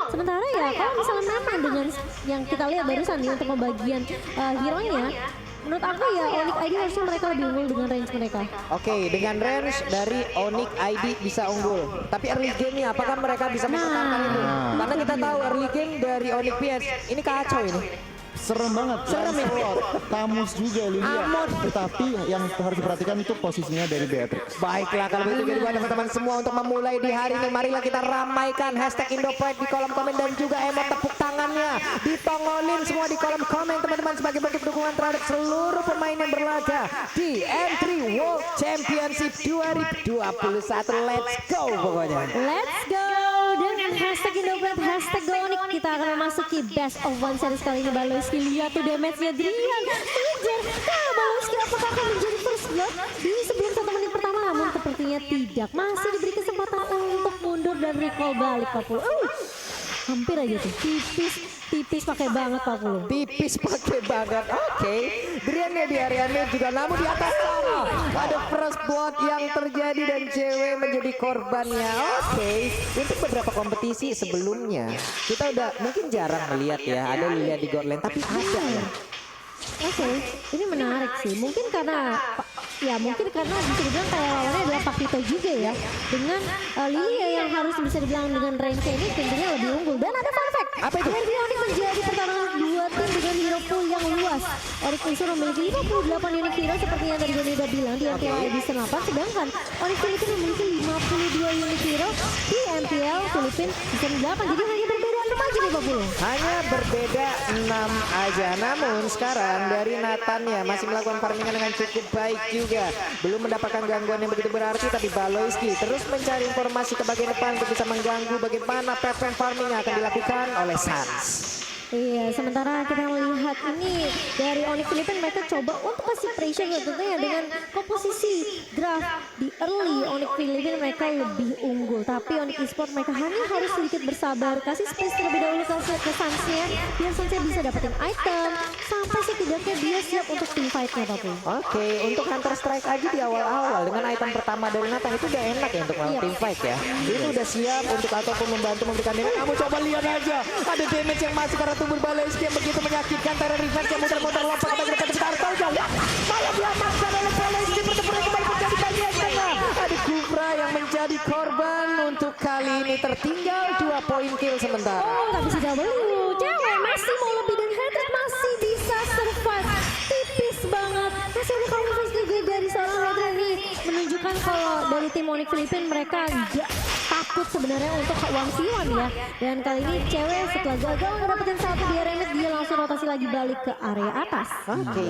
Sementara ya kalau misalnya memang dengan yang kita lihat barusan nih untuk pembagian hero-nya, menurut aku ya Onyx ID harusnya mereka lebih unggul dengan range mereka. Oke, dengan range dari Onyx ID bisa unggul. Tapi early game-nya apakah mereka bisa mempertahankan itu? Karena kita tahu early game dari Onyx PS ini kacau ini. Serem banget, Serem ya? Tamus juga Lilia. Amon. Tetapi yang harus diperhatikan itu posisinya dari Beatrix. Baiklah kalau begitu jadi buat teman-teman semua untuk memulai di hari ini, marilah kita ramaikan hashtag Indopride di kolom komen dan juga emot tepuk tangannya ditongolin semua di kolom komen teman-teman sebagai bentuk dukungan terhadap seluruh pemain yang berlaga di M3 World Championship 2021. Let's go pokoknya. Let's go dengan hashtag Indopride, hashtag GoOnyx kita akan memasuki best of one series kali ini. Baloyski lihat tuh damage-nya Drian mengejar. Nah Baloyski apakah akan menjadi first blood di sebelum 1 menit pertama, namun sepertinya tidak, masih diberi kesempatan untuk mundur dan recall balik 40. Hampir aja tuh, tipis pakai banget 40. Tipis pakai banget. Oke, Driannya di area mid juga, namun di atas sana ada first blood yang terjadi dan cewek menjadi korbannya. Oke, untuk beberapa kompetisi sebelumnya kita udah mungkin jarang melihat ya ada Lilia di God Lane, tapi ada ya. Oke, ini menarik sih. Mungkin karena bisa dibilang kayak lawannya adalah Pakito juga ya. Dengan Lilia yang harus bisa dibilang dengan range ini tentunya lebih unggul. Dan ada fun fact. Apa itu? Derby Onyx menjadi pertarungan dua tim dengan hero pool yang luas. Onyx Unsur memiliki 58 unit hero seperti yang tadi Doni udah bilang di MPL Edition 8. Sedangkan Onyx Filipina memiliki 52 unit hero di MPL Filipina Edition 8. Jadi hanya berbeda 6 aja nih 40. Hanya berbeda 6 aja. Namun sekarang dari Nathan ya masih melakukan farmingan dengan cukup baik juga. Belum mendapatkan gangguan yang begitu berarti, tapi Baloyski terus mencari informasi ke bagian depan untuk bisa mengganggu bagaimana preference farming yang akan dilakukan oleh Sans. Iya, sementara kita melihat ini dari Onyx Filipina mereka coba untuk kasih pressure tentunya dengan komposisi draft di early Onyx Filipina mereka lebih unggul, tapi Onyx Esport mereka hanya harus sedikit bersabar, kasih space terlebih dahulu ke Sansnya biar Sansnya bisa dapetin item sampai setidaknya dia siap untuk team fight-nya tapi. Oke, untuk Counter Strike aja di awal-awal dengan item pertama dari Nathan itu udah enak ya untuk melawan team fight ya. Ini udah siap untuk ataupun membantu memberikan damage. Kamu coba lihat aja ada damage yang masuk karena tubuh Baloyski yang begitu menyakitkan. Terror Revenge yang muter-muter lompat ke bagian depan Starter jauh. Malah diamankan oleh Baloyski, bertempur kembali menjadi bagian tengah. Ada Kufra yang menjadi korban untuk kali ini, tertinggal 2 poin kill sementara. Oh, nggak bisa W. Cewek masih mau lebih dan Hatred masih bisa survive. Tipis banget. Masih ada counter juga dari seorang Hatred nih. Menunjukkan kalau dari tim Onyx Filipina mereka nggak takut sebenarnya untuk 1v1 ya. Dan kali ini cewek setelah gagal ngedapetin satu di area mid, dia langsung rotasi lagi balik ke area atas. Oke.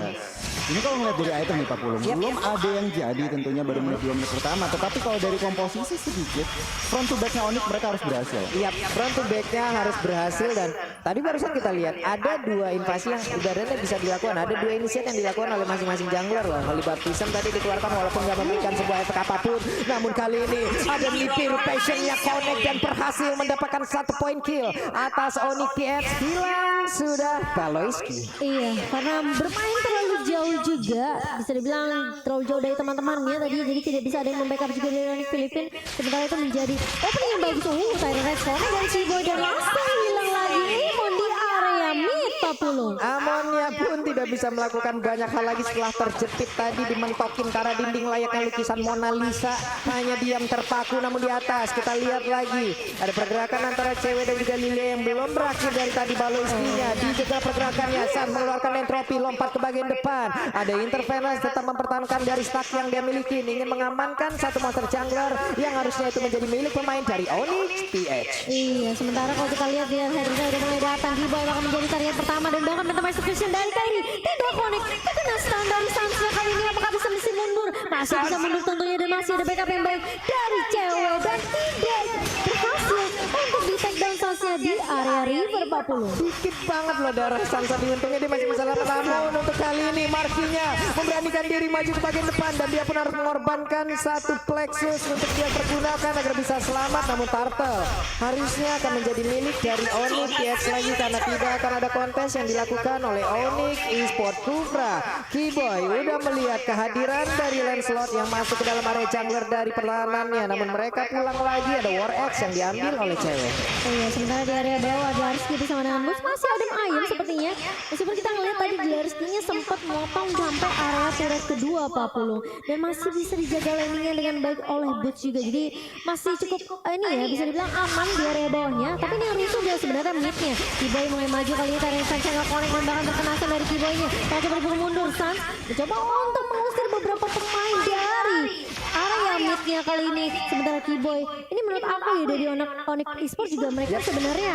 Ini kalau ngeliat dari item nih Pak Pulung, belum ada yang jadi tentunya baru menit 2 menit pertama. Tetapi kalau dari komposisi sedikit, front to backnya Onyx mereka harus berhasil. Iya, front to backnya harus berhasil. Dan tadi barusan kita lihat ada 2 invasi yang ibaratnya bisa dilakukan. Ada 2 initiate yang dilakukan oleh masing-masing jungler loh. Holy Baptism tadi dikeluarkan walaupun nggak memberikan sebuah efek apapun. Namun kali ini ada Nipir passionnya connect dan berhasil mendapatkan 1 poin kill atas Onyx PX. Hilang sudah Baloyski. Iya, karena bermain terlalu jauh juga, bisa dibilang terlalu jauh dari teman-temannya tadi, jadi tidak bisa ada yang membackup juga dari Onyx Filipina. Sementara itu menjadi opening yang bagus. Tyron Red Corner dan Ciboy dan langsung hilang lagi Amon di area mid 40. Amonnya pun tidak bisa melakukan banyak hal lagi setelah terjepit tadi dimentokin karena dinding layaknya lukisan Mona Lisa. Hanya diam terpaku, namun di atas kita lihat lagi ada pergerakan antara cewek dan juga Lilia yang belum berakhir dari tadi. Baloyski-nya dijaga pergerakannya saat mengeluarkan entropi lompat ke bagian depan. Ada Intervenus tetap mempertahankan dari stack yang dia miliki, ingin mengamankan satu monster jungler yang harusnya itu menjadi milik pemain dari Onyx PH. Iya, sementara kalau kita lihat dia Hendra udah mulai datang, Ciboy bakal menjadi target pertama dan bahkan mental execution dari Kairi tidak connect, terkena stun dari Sansnya. Kali ini apakah bisa mundur? Masih bisa mundur tentunya, dan masih ada backup yang baik dari cewek dan tidak berhasil untuk di take down Sansnya di area river 40. Dikit banget loh darah Sansa, untungnya dia masih bisa lawan. Namun untuk kali ini Markinya memberanikan diri maju ke bagian depan dan dia pun harus mengorbankan 1 plexus untuk dia pergunakan agar bisa selamat. Namun Turtle harusnya akan menjadi milik dari Onyx PX lagi karena tidak akan ada kontes yang dilakukan oleh Onyx Esport. Kufra Kiboy udah melihat kehadiran dari Lancelot yang masuk ke dalam area jungler dari perlahanannya, namun mereka pulang lagi. Ada War X yang diambil oleh cewek. Iya, sementara di area bawah. Darski bersama dengan Bus masih adem ayem sepertinya. Meskipun kita ngeliat tadi Darskinya sempat motong sampai area turret kedua Pak Pulung. Dan masih bisa dijaga landingnya dengan baik oleh Boots juga. Jadi masih cukup ini ya bisa dibilang aman di area bawahnya. Tapi ini yang rusuh dia sebenarnya midnya. Kiboy mulai maju kali ini Tyrant Defense nggak connect dan bahkan terkenasan dari Kiboynya. Kalau coba dipukul mundur Sans mencoba untuk mengusir beberapa pemain dari area midnya kali ini. Sementara Kiboy ini menurut aku ya dari Onyx Esports juga mereka sebenarnya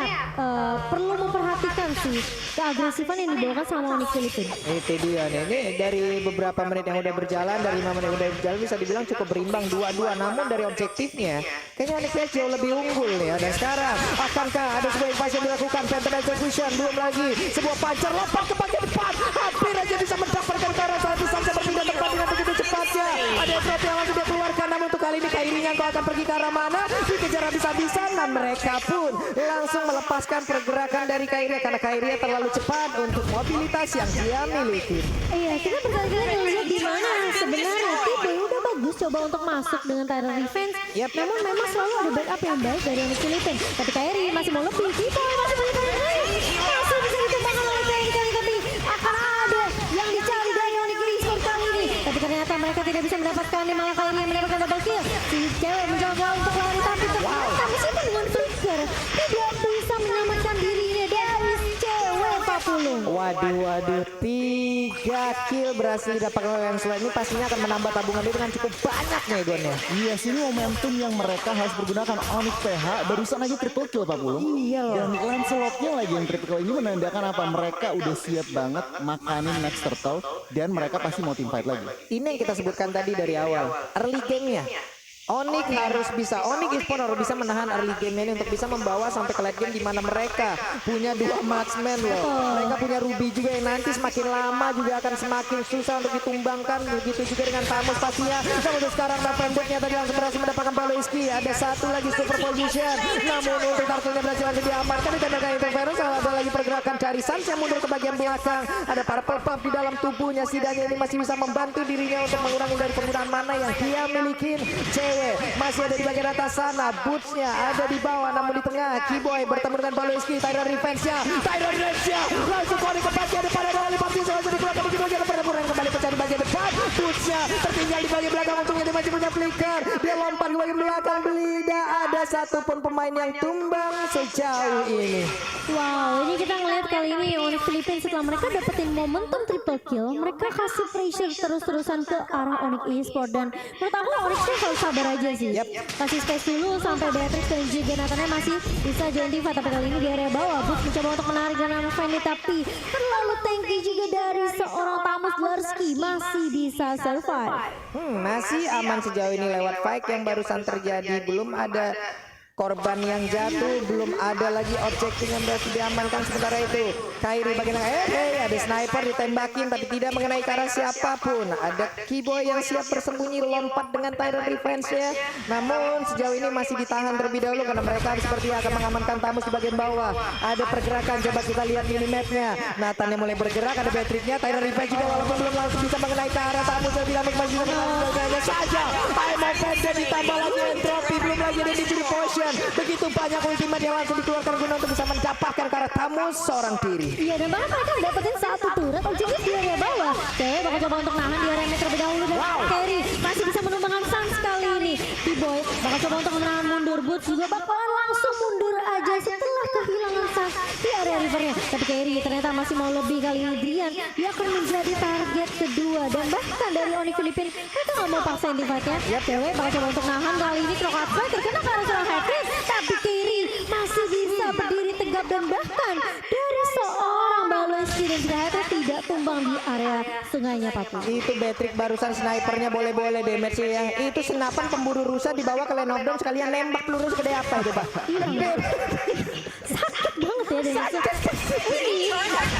perlu memperhatikan sih keagresifan yang dibawakan sama Onyx Filipina. Itu dia nih, ini dari beberapa menit yang udah berjalan, dari 5 menit yang udah berjalan bisa dibilang cukup berimbang 2-2. Namun dari objektifnya kayaknya Onyx Filipina jauh lebih unggul ya. Dan sekarang akankah ada sebuah invasi yang dilakukan? Phantom Execution belum lagi, sebuah pancar lompat ke bagian depan, hampir aja bisa mendapatkan ke arah satu sampai berpindah tepat dengan begitu cepatnya. Ada drop yang langsung dia keluarkan, namun untuk kali ini Kairinya kau akan pergi ke arah mana? Dikejar habis-habisan dan mereka pun langsung melepaskan pergerakan dari Kairia karena Kairia terlalu cepat untuk mobilitas yang dia miliki. Iya, kita berkali-kali ngeliat di mana sebenarnya Kiboy udah bagus coba untuk masuk dengan Tyrant Defense. Namun memang selalu ada backup yang baik dari Onyx Filipina. Tapi Kairi masih mau lebih, Kiboy masih punya Tyrant Defense. Masih bisa ditumbangkan oleh Kairi kali, tapi akan ada yang dicari dari Onyx Esports kali ini. Tapi ternyata mereka tidak bisa mendapatkan, malah Kairi yang mendapatkan double kill. Si cewek mencoba untuk lari tapi ternyata meskipun dengan flicker tidak bisa menyelamatkan dirinya dari cewek Pak Pulung. Waduh, 3 kill berhasil didapatkan oleh Lancelot. Ini pastinya akan menambah tabungan dia dengan cukup banyak nih Gonnya. Iya sini momentum yang mereka harus pergunakan. Onyx PH barusan aja triple kill Pak Pulung. Iya loh. Dan Lancelotnya lagi yang triple kill ini menandakan apa? Mereka udah siap banget makanin next turtle dan mereka pasti mau team fight lagi. Ini yang kita sebutkan tadi dari awal, early game-nya. Onyx harus bisa, Onyx Esports harus bisa menahan early game ini untuk bisa membawa sampai ke late game di mana mereka punya 2 marksman loh. Mereka punya Ruby juga yang nanti semakin lama juga akan semakin susah untuk ditumbangkan. Begitu juga dengan Tamus pastinya. Namun untuk sekarang Pendeknya tadi langsung berhasil mendapatkan Paloiski. Ada satu lagi super position. Namun untuk turtle-nya berhasil langsung diamankan. Ditembakkan interference. Ada lagi pergerakan dari Sans yang mundur ke bagian belakang. Ada para pulp di dalam tubuhnya. Setidaknya ini masih bisa membantu dirinya untuk mengurangi dari penggunaan mana yang dia miliki. Masih ada di bagian atas sana, Bootsnya ada di bawah, namun di tengah Kiboy bertemu dengan Paloiski. Tyrant Defense-nya langsung connect ke bagian depan. Ada kali pasti langsung dikeluarkan Kiboy yang pertempuran kembali pecah di bagian depan. Bootsnya tertinggal di bagian belakang, untungnya dia masih punya flicker. Dia lompat ke bagian belakang, tidak ada satupun pemain yang tumbang sejauh ini. Wow, ini kita ngeliat kali ini Onyx Filipina setelah mereka dapetin momentum triple kill, mereka kasih pressure terus-terusan ke arah Onyx Esports. Dan menurut aku Onyx-nya harus sabar aja sih. Kasih space dulu sampai Beatrix dan juga Nathannya masih bisa join diva. Tapi kali ini di area bawah Boots mencoba untuk menarik dan Fanny, tapi terlalu tanky juga dari seorang Tamus Darski masih bisa survive. Masih aman sejauh ini lewat fight yang barusan terjadi. Belum ada korban yang jatuh, belum ada lagi objektif yang berhasil diamankan. Sementara itu Kairi bagian ada sniper ditembakin tapi tidak mengenai ke arah siapapun. Ada Kiboy yang siap bersembunyi lompat dengan Tyrant Defense ya. Namun sejauh ini masih ditahan terlebih dahulu karena mereka sepertinya akan mengamankan Tamus di bagian bawah. Ada pergerakan, coba kita lihat minimapnya. Nathan yang mulai bergerak, ada Beatrix-nya. Tyrant Defense juga walaupun belum langsung bisa mengenai ke arah Tamus dan tidak masih bisa mengenai saja. I'm offended, ditambah lagi entropy, belum lagi ada di potion. Begitu banyak ultimate yang langsung dikeluarkan guna untuk bisa mendapatkan ke arah Tamus seorang diri. Iya, dan bahkan mereka dapetin satu turret objektif di area bawah. Cewek bakal coba untuk nahan di area terlebih dahulu dan Kairi masih bisa menumbangkan Sans kali ini. Kiboy bakal coba untuk menahan mundur, Boots juga bakalan langsung mundur aja setelah kehilangan Sans di area rivernya. Tapi Kairi ternyata masih mau lebih kali ini. Drian dia akan menjadi target kedua dan bahkan dari Onyx Filipina mereka nggak mau paksain di fight-nya. Cewek bakal coba untuk nahan kali ini. Krokat Fight terkena ke arah seorang hat-trick, tapi Kairi masih bisa berdiri tegap dan bahkan dari seorang Paloiski dan juga hat-trick tidak tumbang di area sungainya Papu. Itu Beatrix barusan snipernya boleh-boleh damage ya. Itu senapan pemburu rusa dibawa ke lane of down sekalian nembak peluru segede apa itu Pak? Sakit banget ya damage. Ini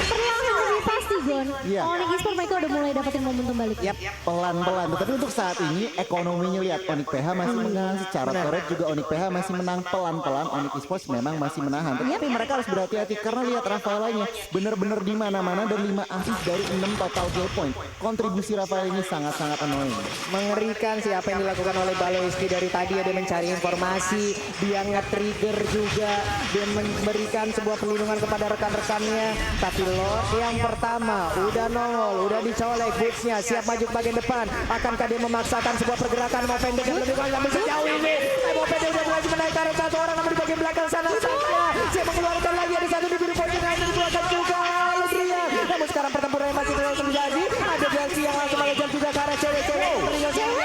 perlahan lebih pasti gue. Gon. Iya. Onyx Esports mereka udah mulai dapetin momentum balik. Yap. Pelan-pelan, tapi untuk saat ini ekonominya lihat Onyx PH masih menang secara turret juga Onyx PH masih menang pelan-pelan. Onyx Esports memang masih menahan, tapi mereka harus berhati-hati karena lihat Rafaelanya bener-bener di mana-mana dan 5 assist dari 6 total kill point. Kontribusi Rafael ini sangat-sangat annoying. Mengerikan sih apa yang dilakukan oleh Baloyski dari tadi ya, dia mencari informasi, dia nge-trigger juga, dia memberikan sebuah perlindungan kepada rekan-rekannya. Tapi Lord yang pertama udah nongol, udah dicolek bootsnya, siap maju ke bagian depan. Akankah dia memaksakan sebuah pergerakan mau pendek yang lebih kuat namun sejauh ini mau pendek udah mulai menaikkan satu orang namun di bagian belakang sana saja siap mengeluarkan lagi, ada satu di biru poin yang dikeluarkan juga Ludria. Namun sekarang pertempuran yang masih terus terjadi, ada Delsi yang langsung mengejar juga ke arah cewek-cewek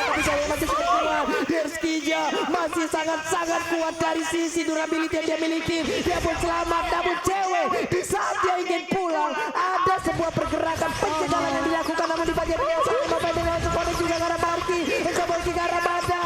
tapi cewek masih sudah keluar. Derskija masih sangat-sangat kuat dari sisi durability yang dia miliki, dia pun selamat. Namun cewek di saat dia ingin pulang ada sebuah pergerakan pencegahan yang dilakukan namun di bagian yang sama mau pendek langsung connect juga ke arah Marki, mencoba ke arah Bada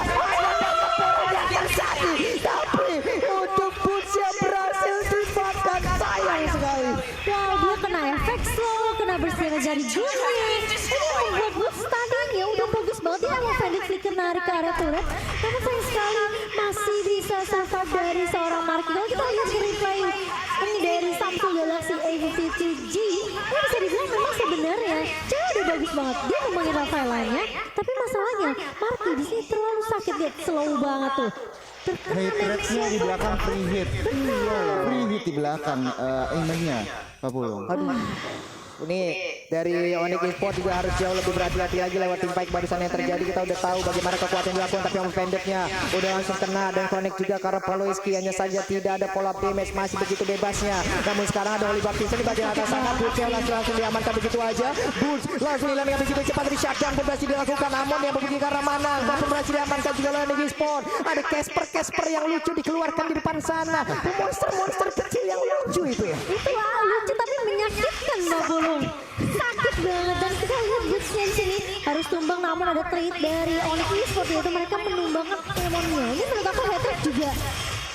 yang terjadi, tapi untuk Butsia berhasil dimakan, sayang sekali. Wow, dia kena efek slow, kena bersihin dari Julian. Ini membuat Boots tadinya udah bagus banget ya, mau pendek flicker narik ke arah turret. Namun sayang sekali masih bisa survive dari seorang Marky. Kalau kita lihat di replay ini dari Samsung Galaxy A52G, ini bisa dibilang memang sebenarnya cewek udah bagus banget. Dia ngomongin Rafaelanya, tapi masalahnya Marky di sini terlalu sakit, dia slow banget tuh. Terkena Hit rate-nya di belakang free hit. Free hit di belakang aimernya Pak Pulung. Aduh. Ini dari Onyx Esports juga harus jauh lebih berhati-hati lagi lewat tim fight barusan yang terjadi. Kita udah tahu bagaimana kekuatan yang dilakukan, tapi yang pendeknya udah langsung kena dan connect juga karena Baloyski hanya saja tidak ada pola damage, masih begitu bebasnya. Namun sekarang ada Oliver Kingston di bagian atas sana, Boots yang langsung diamankan begitu aja. Boots langsung hilang yang begitu cepat dari shutdown pun berhasil dilakukan. Amon yang pergi ke arah mana, pun berhasil diamankan juga oleh Onyx Esports. Ada Casper yang lucu dikeluarkan di depan sana. Monster kecil yang lucu itu ya. itu lucu tapi menyakitkan Mbak Bulung. Sakit banget dan kita lihat Bootsnya di sini harus tumbang, namun ada trade dari Onyx Esports yaitu mereka menumbangkan Demonnya. Ini menurut aku Hatred juga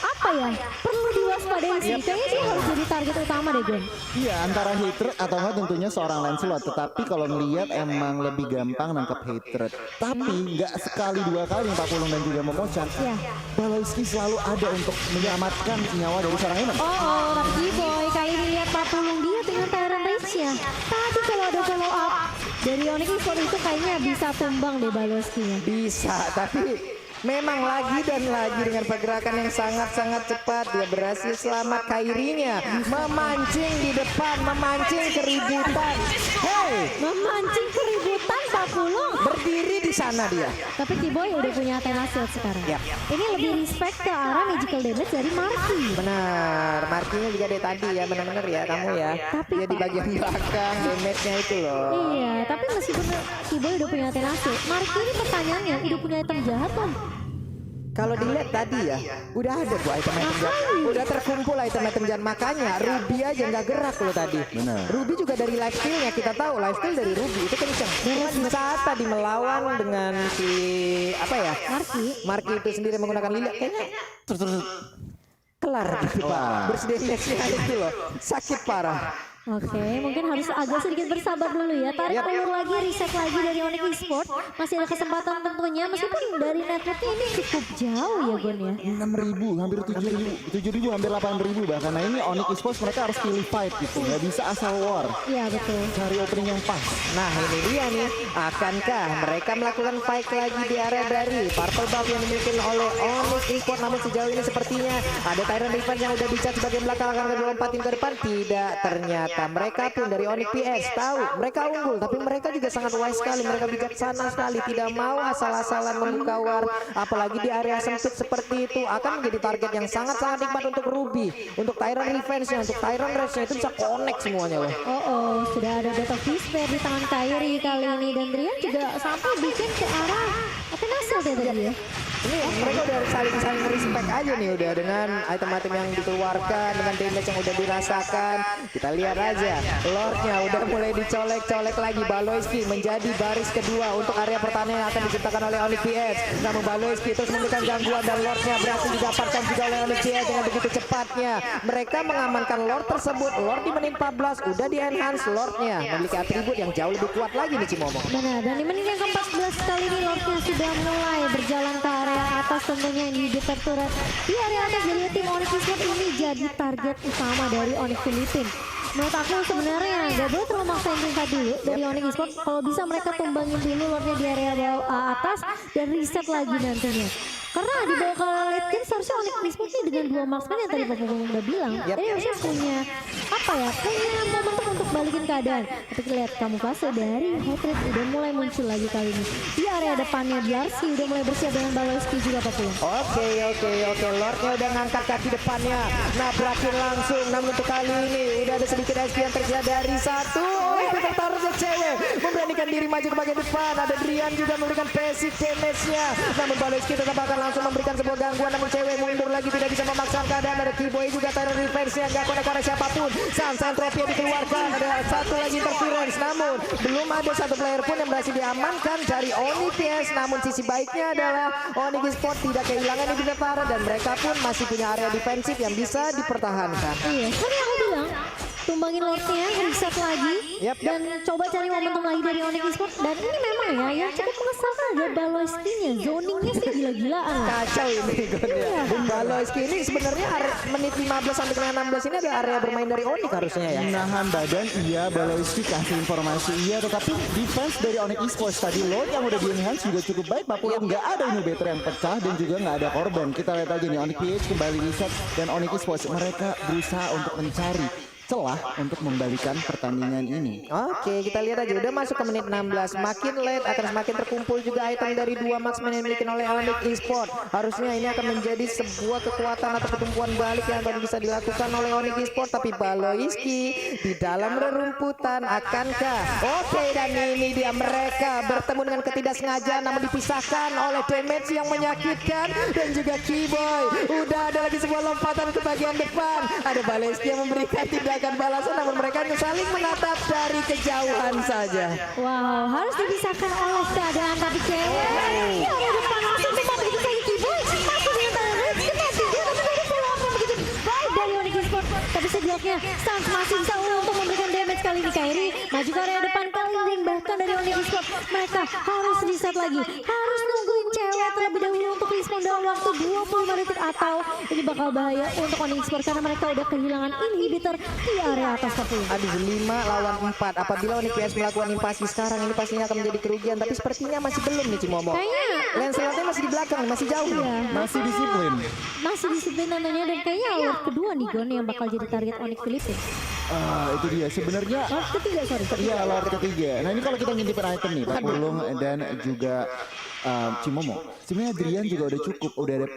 apa ya, perlu diwaspadai sih. Kayaknya sih harus jadi target utama deh Gon. Iya, antara hater atau enggak tentunya seorang Lancelot. Tetapi kalau ngelihat emang lebih gampang nangkep hatred. Tapi nggak sekali dua kali Pak Pulung dan juga Momochan. Iya. Baloyski selalu ada untuk menyelamatkan nyawa dari seorang Eman. Oh, Lucky Boy kali ini lihat Pak Pulung dia dengan Tyrant Rage-nya. Tadi kalau ada follow up dari Onyx Esports itu kayaknya bisa tumbang deh Baloyski-nya. Bisa, tapi memang lagi dan lagi dengan pergerakan yang sangat-sangat cepat dia berhasil selamat. Kairinya memancing di depan, memancing keributan. Hey, Memancing keributan Pak Pulung. berdiri di sana dia. Tapi Kiboy udah punya Athena Shield sekarang. Yap. Ini lebih respect ke arah magical damage dari Marky. Benar, markinya juga dari tadi ya, benar-benar ya kamu ya. Tapi, Dia di Pak, bagian belakang, damage-nya itu loh. Iya, tapi meskipun Kiboy udah punya Athena Shield, Marky ini pertanyaannya udah punya item jahat kan? Kalau dilihat tadi ya, udah ada bu item-item jahat, udah terkumpul item-item jahat. Makanya Ruby aja nggak gerak loh tadi. Benar. Ruby juga dari life steal-nya kita tahu life steal dari Ruby itu kenceng. Cuma di saat tadi melawan dengan si apa ya, Marky itu sendiri menggunakan Lilia, kayaknya kelar gitu pak. Bersedih-sedihnya itu loh, sakit parah. Oke, mungkin harus agak sedikit bersabar dulu ya. Tarik ulur lagi, reset lagi dari Onyx Esports. Masih ada kesempatan tentunya, meskipun dari networknya ini cukup jauh ya Gon ya. 6.000, hampir 7.000, hampir 8.000 bahkan. Nah ini Onyx Esports mereka harus pilih fight gitu, nggak bisa asal war. Iya betul. Cari opening yang pas. Nah ini dia nih, akankah mereka melakukan fight lagi di area dari Purple Buff yang dimiliki oleh Onyx Esports. Namun sejauh ini sepertinya ada Tyrant Defense yang udah dicat sebagai belakang, akan kelompatin ke depan. Tidak, ternyata mereka pun dari Onyx PS tahu mereka unggul, tapi mereka juga sangat wise sekali, mereka bijaksana sekali, tidak mau asal-asalan membuka war, apalagi di area sempit seperti itu. Akan menjadi target yang sangat-sangat nikmat untuk Ruby, untuk Tyrant Revenge-nya, untuk Tyrant Rage-nya, itu bisa connect semuanya loh. Oh, sudah ada Death of Despair di tangan Kairi kali ini, dan Drian juga sampai bikin ke arah Athena Shield ya tadi ya. Ini mereka udah saling respect aja nih udah dengan item-item yang dikeluarkan, dengan damage yang udah dirasakan. Kita lihat aja, Lordnya udah mulai dicolek-colek lagi. Baloyski menjadi baris kedua untuk area pertahanan yang akan diciptakan oleh Onyx PS. Namun Baloyski terus memberikan gangguan dan Lordnya berhasil didapatkan juga oleh Onyx PS dengan begitu cepatnya. Mereka mengamankan Lord tersebut. Lord di menit 14 udah di enhance. Lordnya memiliki atribut yang jauh lebih kuat lagi nih Cimomo. Benar, dan di menit yang ke-14 kali ini Lordnya sudah mulai berjalan ke area atas, tentunya ini di turret di area atas. Jadi tim Onyx Esports ini jadi target utama dari Onyx Filipin. Menurut aku sebenarnya gak boleh terlalu maksain tingkat dulu dari Onyx Esports. Kalau bisa mereka tumbangin dulu Lordnya di area bawah atas dan reset lagi nantinya. Karena di bawah ke late game seharusnya Onyx Esports ini dengan 2 marksman yang tadi Bapak udah bilang. Jadi harusnya punya apa ya, punya momentum untuk balikin keadaan. Tapi kita lihat kamuflase dari Hatred udah mulai muncul lagi kali ini. Di area depannya Darcy udah mulai bersiap dengan Baloyski juga Bapak. Oke. Lordnya udah ngangkat kaki depannya. Nah berakhir langsung. Namun untuk kali ini udah ada sedikit SP yang tersedia dari satu. Kita taruh cewek memberanikan diri maju ke bagian depan. Ada Drian juga memberikan basic damage-nya. Namun Baloyski tetap akan langsung memberikan sebuah gangguan. Namun cewek mundur lagi, tidak bisa memaksakan keadaan. Ada Keyboy juga teror defense-nya, gak connect karena siapapun. Entropy yang dikeluarkan. Ada satu lagi interference. Namun belum ada satu player pun yang berhasil diamankan dari Onyx PS. Namun sisi baiknya adalah Onyx Esports tidak kehilangan di Vitara dan mereka pun masih punya area defensif yang bisa dipertahankan. Iya, tadi aku bilang tumbangin Lordnya, reset lagi, dan coba cari momentum lagi dari Onyx Esports. Dan ini memang ya yang cukup mengesalkan ada Baloyski-nya, zoningnya sih gila-gilaan. Kacau ini Gondia. Baloyski ini sebenarnya menit 15 sampai dengan 16 ini ada area bermain dari Onyx harusnya ya. Menahan badan, iya. Baloyski kasih informasi, iya. Tetapi defense dari Onyx Esports tadi Lord yang udah di-enhance juga cukup baik. Pak Pulung nggak ada inhibitor yang pecah dan juga nggak ada korban. Kita lihat aja nih, Onyx PH kembali reset dan Onyx Esports mereka berusaha untuk mencari celah untuk membalikan pertandingan ini. Oke, kita lihat aja udah masuk ke menit 16. Makin late akan semakin terkumpul juga item dari 2 marksman yang dimiliki oleh Onyx Esports. Harusnya ini akan menjadi sebuah kekuatan atau pertumbuhan balik yang akan bisa dilakukan oleh Onyx Esports. Tapi Baloyski di dalam rerumputan akankah? Oke, dan ini dia mereka bertemu dengan ketidaksengajaan namun dipisahkan oleh damage yang menyakitkan dan juga Keyboy. Udah ada lagi sebuah lompatan ke bagian depan. Ada Baloyski yang memberikan tindakan balasan namun mereka saling menatap dari kejauhan saja. Wow, harus dipisahkan oleh keadaan tapi cewek. Ya udah depan langsung cepat begitu saja Keyboy. Masih dengan tangan Reds kena 3 tapi dari follow up yang begitu baik dari Onyx Esports. Tapi setidaknya Sans masih bisa untuk memberikan damage kali ini. Kairi maju ke area depan kali ini, bahkan dari Onyx Esports mereka harus reset lagi. Harus nungguin cewek terlebih dahulu untuk respawn dalam waktu 25 detik atau ini bakal bahaya untuk Onyx Esports karena mereka udah kehilangan inhibitor di area atas tapi. Aduh, 5 lawan 4. Apabila Onyx PS melakukan invasi sekarang ini pastinya akan menjadi kerugian, tapi sepertinya masih belum nih Cimomo. Kayaknya Lancelotnya masih di belakang, masih jauh. iya, Masih disiplin. masih disiplin namanya dan kayaknya award kedua nih Gon yang bakal jadi target Onyx Filipin. Itu dia sebenarnya. Award ketiga sorry. Iya, Lord ketiga. Nah ini kalau kita ngintipin item nih, Pak Pulung dan juga Cimomo. Sebenarnya Adrian juga udah cukup, udah ada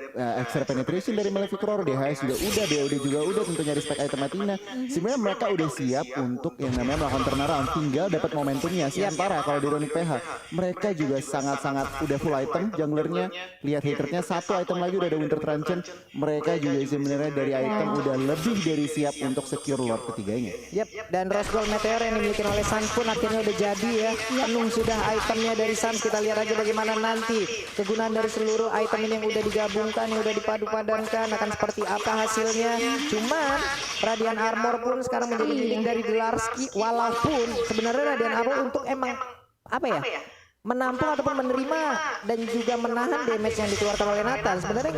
extra penetration dari Malefic Roar, DHS juga udah, BOD juga udah, tentunya respect item Athena. Sebenarnya mereka udah siap untuk yang namanya melakukan turnaround, tinggal dapat momentumnya. Sementara kalau di Onyx PH, mereka juga sangat-sangat udah full item, junglernya, lihat haternya satu item lagi udah ada Winter Truncheon. Mereka juga sebenarnya dari item udah lebih dari siap untuk secure Lord ketiganya. Yap, dan Rose Gold Meteor yang dimiliki oleh Sans pun akhirnya udah jadi ya. Penuh sudah itemnya dari Sans. Kita lihat aja bagaimana nanti kegunaan dari seluruh item ini yang udah digabungkan, yang udah dipadu-padankan akan seperti apa hasilnya. Cuman Radiant Armor pun sekarang menjadi milik dari Delarski, walaupun sebenarnya Radiant Armor untuk emang apa ya, menampung ataupun menerima dan juga menahan damage yang dikeluarkan oleh Nathan. Sebenarnya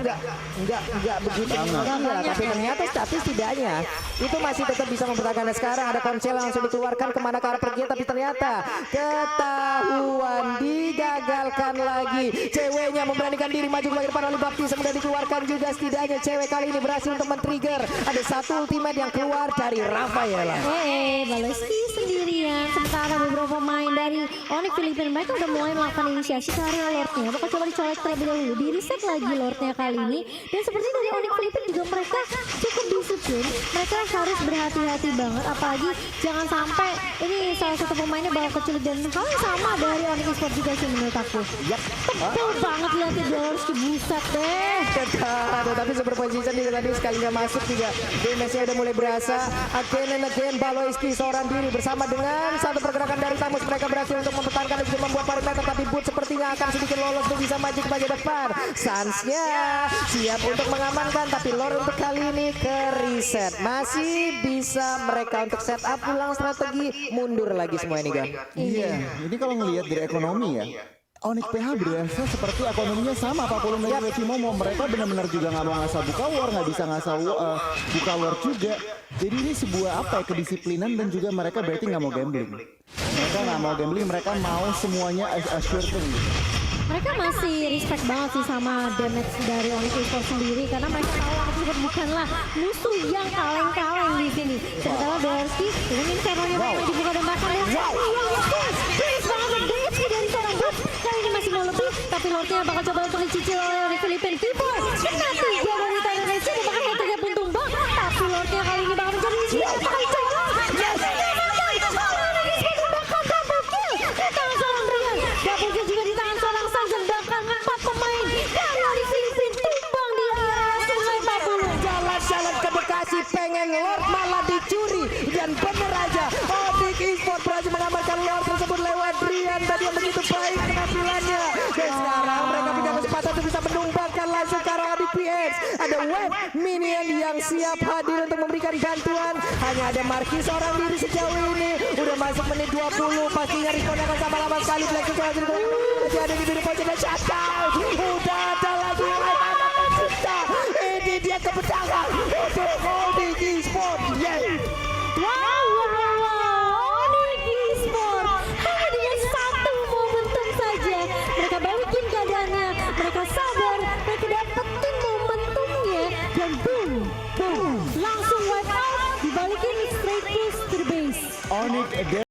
enggak begitu tinggi lah, tapi setidaknya itu masih tetap bisa mempertahankan. Sekarang ada Konsel yang langsung dikeluarkan kemana ke arah pergi, tapi ternyata ketahuan, digagalkan lagi. Ceweknya memberanikan diri maju ke depan oleh Baptis, kemudian dikeluarkan juga. Setidaknya cewek kali ini berhasil untuk men-trigger. Ada satu ultimate yang keluar dari Rafaela. Baloyski sendirian, sementara beberapa pemain dari Onyx Filipin mereka udah mulai melakukan inisiasi ke area Lordnya. Bakal coba dicolek terlebih dahulu, di reset lagi Lordnya kali ini. Dan seperti dari Onyx Philippines juga mereka cukup disiplin. Mereka harus berhati-hati banget, apalagi jangan sampai ini salah satu pemainnya bakal keculik. Dan hal yang sama dari Onyx Esports juga sih menurut aku. Yap. Tebel banget lihat di Dolorski, buset deh. Tapi super position juga tadi sekalinya masuk juga. Damage-nya udah mulai berasa. Again and again Baloiski seorang diri bersama dengan satu pergerakan dari Tamus. Mereka berhasil untuk mempertahankan dan juga membuat parameter. Tapi Boot sepertinya akan sedikit lolos untuk bisa maju ke bagian depan. Suns-nya siap untuk mengamankan. Tapi Lord untuk kali ini ke reset. Masih bisa mereka untuk setup ulang strategi. Mundur lagi semua ini, Gon. Iya, ini kalau ngelihat dari ekonomi ya, Onyx PH berasa seperti ekonominya sama Pak Pulung dan juga Cimomo. Mereka benar-benar juga nggak mau ngasah buka war, nggak bisa ngasah buka war juga. Jadi ini sebuah apa ya, kedisiplinan dan juga mereka berarti nggak mau gambling. Mereka nggak mau gambling, mereka mau semuanya assured gitu. Mereka masih respect banget sih sama damage dari Onyx Esports sendiri, karena mereka tahu Onyx Esports bukanlah musuh yang kaleng-kaleng di sini. Sementara Dolorski dengan Inferno-nya memang dibuka dan bahkan please banget damage dari seorang Boot. Kali ini masih mau lebih, tapi Lordnya bakal coba untuk dicicil oleh Onyx Philippines. Viper kena 3 dari tangan dari sini, bahkan head-to-head pun tumbang. Tapi Lordnya kali ini bakal menjadi isi. Bakal coba. Yes! Double kill juga di tangan seorang Suns, bahkan 4 pemain dari Onyx Philippines tumbang di area Sungai Babulung. Jalan-jalan ke Bekasi pengen Lord malah dicuri. Dan bener aja Onyx Esports berhasil mengamankan Lord tersebut lewat Drian. Tadi yang begitu baik penampilannya. Dan sekarang mereka punya kesempatan untuk bisa menumbangkan langsung ke arah Adik PX. Ada web minion yang siap hadir untuk memberikan bantuan. Hanya ada Marquis seorang diri sejauh ini. Udah masuk menit 20. Pastinya Rikon akan sama lama sekali. Black masih ada di biru pojok dan shutdown. Udah ada lagi live anak tercipta. Ini dia kemenangan untuk Onyx Esports. Yes. Wow, Onyx Esports hanya dengan satu momentum saja mereka balikin keadaannya, mereka sadar, mereka dapetin momentumnya, dan boom, langsung wipe out, dibalikin straight push to the base. Onyx